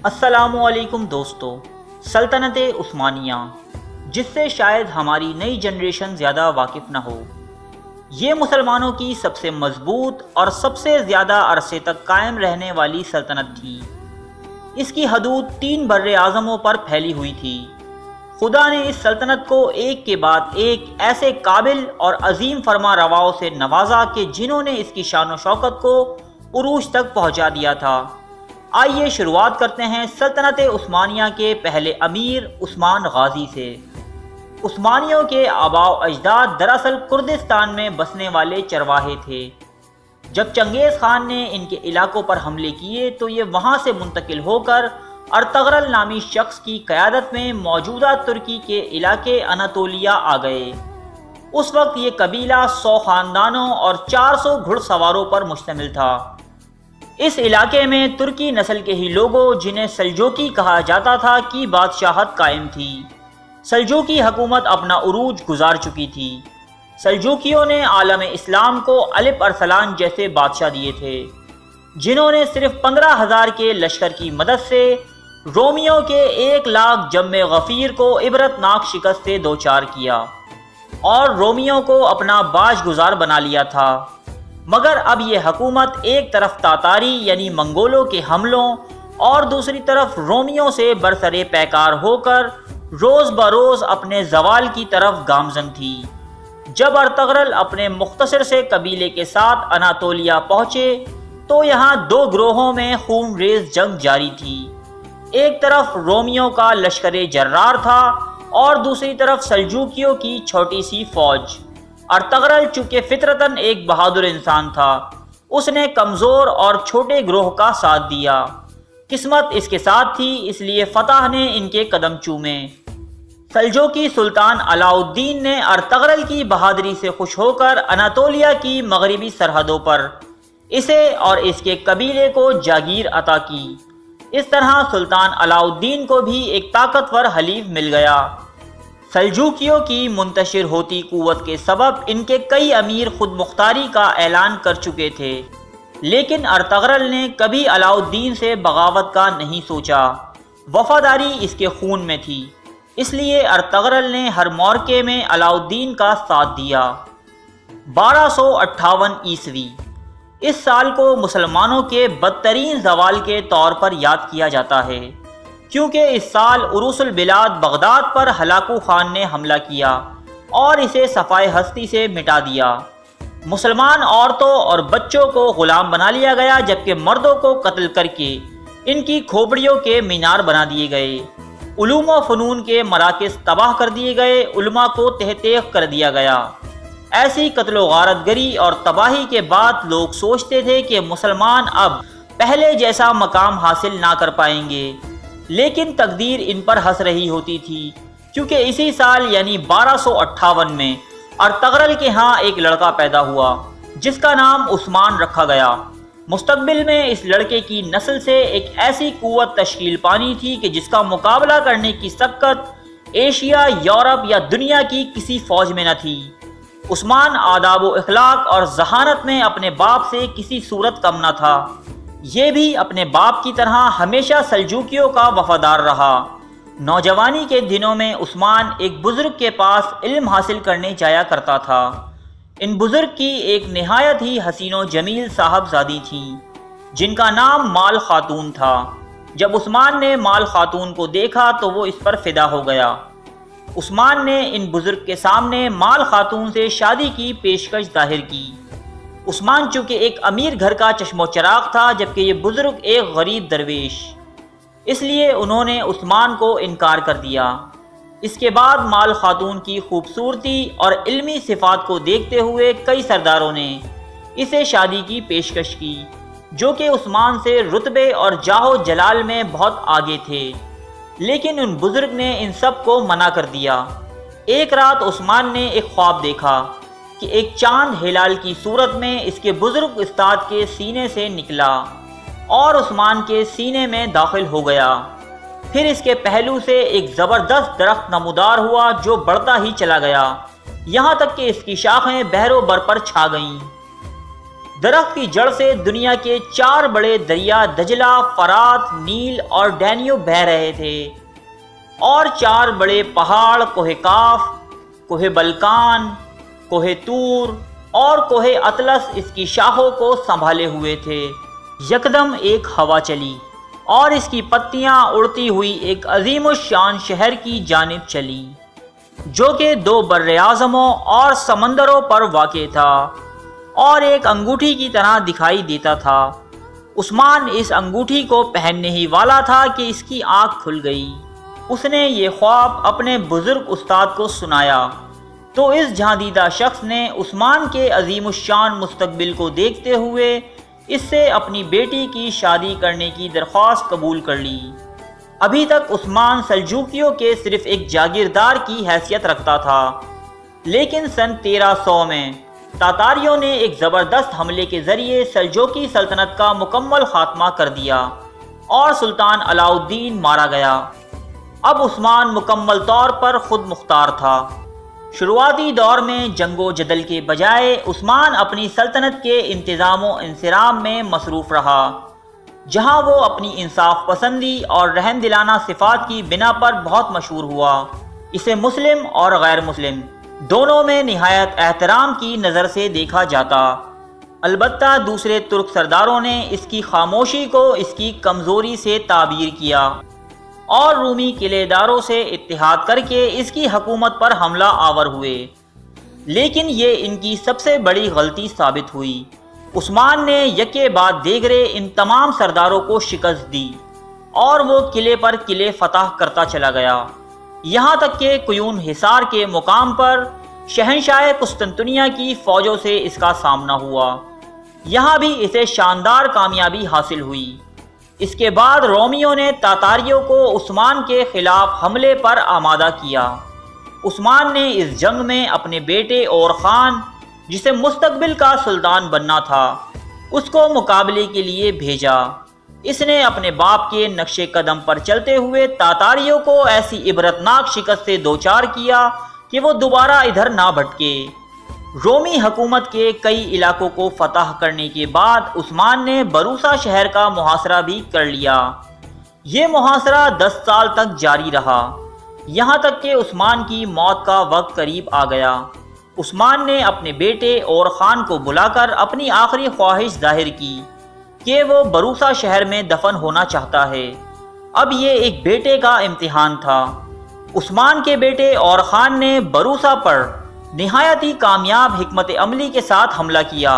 السلام علیکم دوستو۔ سلطنت عثمانیہ، جس سے شاید ہماری نئی جنریشن زیادہ واقف نہ ہو، یہ مسلمانوں کی سب سے مضبوط اور سب سے زیادہ عرصے تک قائم رہنے والی سلطنت تھی۔ اس کی حدود 3 بر اعظموں پر پھیلی ہوئی تھی۔ خدا نے اس سلطنت کو ایک کے بعد ایک ایسے قابل اور عظیم فرما رواؤں سے نوازا کہ جنہوں نے اس کی شان و شوکت کو عروج تک پہنچا دیا تھا۔ آئیے شروعات کرتے ہیں سلطنت عثمانیہ کے پہلے امیر عثمان غازی سے۔ عثمانیوں کے آباء و اجداد دراصل کردستان میں بسنے والے چرواہے تھے۔ جب چنگیز خان نے ان کے علاقوں پر حملے کیے تو یہ وہاں سے منتقل ہو کر ارطغرل نامی شخص کی قیادت میں موجودہ ترکی کے علاقے اناتولیا آ گئے۔ اس وقت یہ قبیلہ 100 خاندانوں اور 400 گھڑ سواروں پر مشتمل تھا۔ اس علاقے میں ترکی نسل کے ہی لوگوں، جنہیں سلجوقی کہا جاتا تھا، کی بادشاہت قائم تھی۔ سلجوقی حکومت اپنا عروج گزار چکی تھی۔ سلجوقیوں نے عالم اسلام کو الپ ارسلان جیسے بادشاہ دیے تھے، جنہوں نے صرف 15,000 کے لشکر کی مدد سے رومیوں کے 1 لاکھ جم غفیر کو عبرتناک شکست سے دوچار کیا اور رومیوں کو اپنا باج گزار بنا لیا تھا۔ مگر اب یہ حکومت ایک طرف تاتاری یعنی منگولوں کے حملوں اور دوسری طرف رومیوں سے برسرے پیکار ہو کر روز بروز اپنے زوال کی طرف گامزن تھی۔ جب ارطغرل اپنے مختصر سے قبیلے کے ساتھ اناتولیا پہنچے تو یہاں 2 گروہوں میں خون ریز جنگ جاری تھی۔ ایک طرف رومیوں کا لشکر جرار تھا اور دوسری طرف سلجوقیوں کی چھوٹی سی فوج۔ ارطغرل چونکہ فطرتاً ایک بہادر انسان تھا، اس نے کمزور اور چھوٹے گروہ کا ساتھ دیا۔ قسمت اس کے ساتھ تھی، اس لیے فتح نے ان کے قدم چومے۔ سلجوقی سلطان علاء الدین نے ارطغرل کی بہادری سے خوش ہو کر اناتولیا کی مغربی سرحدوں پر اسے اور اس کے قبیلے کو جاگیر عطا کی۔ اس طرح سلطان علاء الدین کو بھی ایک طاقتور حلیف مل گیا۔ سلجوقیوں کی منتشر ہوتی قوت کے سبب ان کے کئی امیر خود مختاری کا اعلان کر چکے تھے، لیکن ارطغرل نے کبھی علاء الدین سے بغاوت کا نہیں سوچا۔ وفاداری اس کے خون میں تھی، اس لیے ارطغرل نے ہر موقع میں علاء الدین کا ساتھ دیا۔ 1258 عیسوی، اس سال کو مسلمانوں کے بدترین زوال کے طور پر یاد کیا جاتا ہے، کیونکہ اس سال عروس البلاد بغداد پر ہلاکو خان نے حملہ کیا اور اسے صفائے ہستی سے مٹا دیا۔ مسلمان عورتوں اور بچوں کو غلام بنا لیا گیا، جبکہ مردوں کو قتل کر کے ان کی کھوپڑیوں کے مینار بنا دیے گئے۔ علوم و فنون کے مراکز تباہ کر دیے گئے، علماء کو تہ تیغ کر دیا گیا۔ ایسی قتل و غارت گری اور تباہی کے بعد لوگ سوچتے تھے کہ مسلمان اب پہلے جیسا مقام حاصل نہ کر پائیں گے، لیکن تقدیر ان پر ہنس رہی ہوتی تھی، کیونکہ اسی سال یعنی 1258 میں ارطغرل کے ہاں ایک لڑکا پیدا ہوا جس کا نام عثمان رکھا گیا۔ مستقبل میں اس لڑکے کی نسل سے ایک ایسی قوت تشکیل پانی تھی کہ جس کا مقابلہ کرنے کی سبقت ایشیا، یورپ یا دنیا کی کسی فوج میں نہ تھی۔ عثمان آداب و اخلاق اور ذہانت میں اپنے باپ سے کسی صورت کم نہ تھا۔ یہ بھی اپنے باپ کی طرح ہمیشہ سلجوقیوں کا وفادار رہا۔ نوجوانی کے دنوں میں عثمان ایک بزرگ کے پاس علم حاصل کرنے جایا کرتا تھا۔ ان بزرگ کی ایک نہایت ہی حسین و جمیل صاحبزادی تھیں، جن کا نام مال خاتون تھا۔ جب عثمان نے مال خاتون کو دیکھا تو وہ اس پر فدا ہو گیا۔ عثمان نے ان بزرگ کے سامنے مال خاتون سے شادی کی پیشکش ظاہر کی۔ عثمان چونکہ ایک امیر گھر کا چشم و چراغ تھا، جبکہ یہ بزرگ ایک غریب درویش، اس لیے انہوں نے عثمان کو انکار کر دیا۔ اس کے بعد مال خاتون کی خوبصورتی اور علمی صفات کو دیکھتے ہوئے کئی سرداروں نے اسے شادی کی پیشکش کی، جو کہ عثمان سے رتبے اور جاہ و جلال میں بہت آگے تھے، لیکن ان بزرگ نے ان سب کو منع کر دیا۔ ایک رات عثمان نے ایک خواب دیکھا کہ ایک چاند ہلال کی صورت میں اس کے بزرگ استاد کے سینے سے نکلا اور عثمان کے سینے میں داخل ہو گیا۔ پھر اس کے پہلو سے ایک زبردست درخت نمودار ہوا جو بڑھتا ہی چلا گیا، یہاں تک کہ اس کی شاخیں بحر و بر پر چھا گئیں۔ درخت کی جڑ سے دنیا کے 4 بڑے دریا دجلہ، فرات، نیل اور ڈینیو بہہ رہے تھے، اور 4 بڑے پہاڑ کوہ کاف، کوہ بلکان، کوہ طور اور کوہ اطلس اس کی شاخوں کو سنبھالے ہوئے تھے۔ یکدم ایک ہوا چلی اور اس کی پتیاں اڑتی ہوئی ایک عظیم الشان شہر کی جانب چلی، جو کہ 2 براعظموں اور سمندروں پر واقع تھا اور ایک انگوٹھی کی طرح دکھائی دیتا تھا۔ عثمان اس انگوٹھی کو پہننے ہی والا تھا کہ اس کی آنکھ کھل گئی۔ اس نے یہ خواب اپنے بزرگ استاد کو سنایا تو اس جہاندیدہ شخص نے عثمان کے عظیم الشان مستقبل کو دیکھتے ہوئے اس سے اپنی بیٹی کی شادی کرنے کی درخواست قبول کر لی۔ ابھی تک عثمان سلجوقیوں کے صرف ایک جاگیردار کی حیثیت رکھتا تھا، لیکن سن 1300 میں تاتاریوں نے ایک زبردست حملے کے ذریعے سلجوقی سلطنت کا مکمل خاتمہ کر دیا اور سلطان علاء الدین مارا گیا۔ اب عثمان مکمل طور پر خود مختار تھا۔ شروعاتی دور میں جنگ و جدل کے بجائے عثمان اپنی سلطنت کے انتظام و انصرام میں مصروف رہا، جہاں وہ اپنی انصاف پسندی اور رحم دلانہ صفات کی بنا پر بہت مشہور ہوا۔ اسے مسلم اور غیر مسلم دونوں میں نہایت احترام کی نظر سے دیکھا جاتا۔ البتہ دوسرے ترک سرداروں نے اس کی خاموشی کو اس کی کمزوری سے تعبیر کیا اور رومی قلعے داروں سے اتحاد کر کے اس کی حکومت پر حملہ آور ہوئے، لیکن یہ ان کی سب سے بڑی غلطی ثابت ہوئی۔ عثمان نے یکے بعد دیگرے ان تمام سرداروں کو شکست دی اور وہ قلعے پر قلعے فتح کرتا چلا گیا، یہاں تک کہ قیون حصار کے مقام پر شہنشاہ قسطنطنیہ کی فوجوں سے اس کا سامنا ہوا۔ یہاں بھی اسے شاندار کامیابی حاصل ہوئی۔ اس کے بعد رومیوں نے تاتاریوں کو عثمان کے خلاف حملے پر آمادہ کیا۔ عثمان نے اس جنگ میں اپنے بیٹے اور خان، جسے مستقبل کا سلطان بننا تھا، اس کو مقابلے کے لیے بھیجا۔ اس نے اپنے باپ کے نقش قدم پر چلتے ہوئے تاتاریوں کو ایسی عبرتناک شکست سے دوچار کیا کہ وہ دوبارہ ادھر نہ بھٹکے۔ رومی حکومت کے کئی علاقوں کو فتح کرنے کے بعد عثمان نے بروسا شہر کا محاصرہ بھی کر لیا۔ یہ محاصرہ 10 سال تک جاری رہا، یہاں تک کہ عثمان کی موت کا وقت قریب آ گیا۔ عثمان نے اپنے بیٹے اور خان کو بلا کر اپنی آخری خواہش ظاہر کی کہ وہ بروسا شہر میں دفن ہونا چاہتا ہے۔ اب یہ ایک بیٹے کا امتحان تھا۔ عثمان کے بیٹے اور خان نے بروسا پر نہایت ہی کامیاب حکمت عملی کے ساتھ حملہ کیا،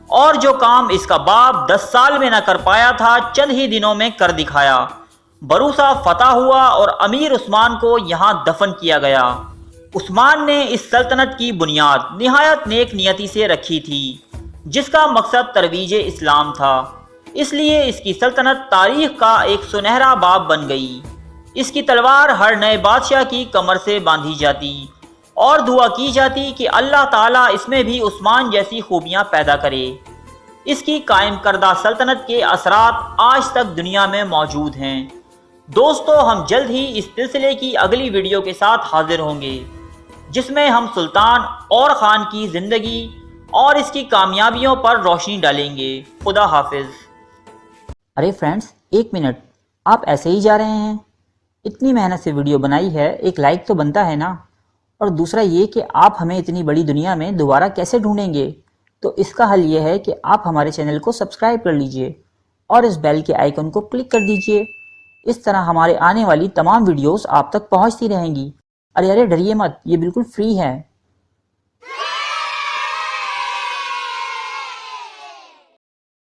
اور جو کام اس کا باپ 10 سال میں نہ کر پایا تھا چند ہی دنوں میں کر دکھایا۔ بروسا فتح ہوا اور امیر عثمان کو یہاں دفن کیا گیا۔ عثمان نے اس سلطنت کی بنیاد نہایت نیک نیتی سے رکھی تھی، جس کا مقصد ترویج اسلام تھا، اس لیے اس کی سلطنت تاریخ کا ایک سنہرا باب بن گئی۔ اس کی تلوار ہر نئے بادشاہ کی کمر سے باندھی جاتی اور دعا کی جاتی کہ اللہ تعالیٰ اس میں بھی عثمان جیسی خوبیاں پیدا کرے۔ اس کی قائم کردہ سلطنت کے اثرات آج تک دنیا میں موجود ہیں۔ دوستو، ہم جلد ہی اس سلسلے کی اگلی ویڈیو کے ساتھ حاضر ہوں گے، جس میں ہم سلطان اور خان کی زندگی اور اس کی کامیابیوں پر روشنی ڈالیں گے۔ خدا حافظ۔ ارے فرینڈز، 1 منٹ، آپ ایسے ہی جا رہے ہیں؟ اتنی محنت سے ویڈیو بنائی ہے، ایک لائک تو بنتا ہے نا؟ اور دوسرا یہ کہ آپ ہمیں اتنی بڑی دنیا میں دوبارہ کیسے ڈھونڈیں گے؟ تو اس کا حل یہ ہے کہ آپ ہمارے چینل کو سبسکرائب کر لیجئے اور اس بیل کے آئیکن کو کلک کر دیجئے۔ اس طرح ہمارے آنے والی تمام ویڈیوز آپ تک پہنچتی رہیں گی۔ ارے ڈریے مت، یہ بالکل فری ہے۔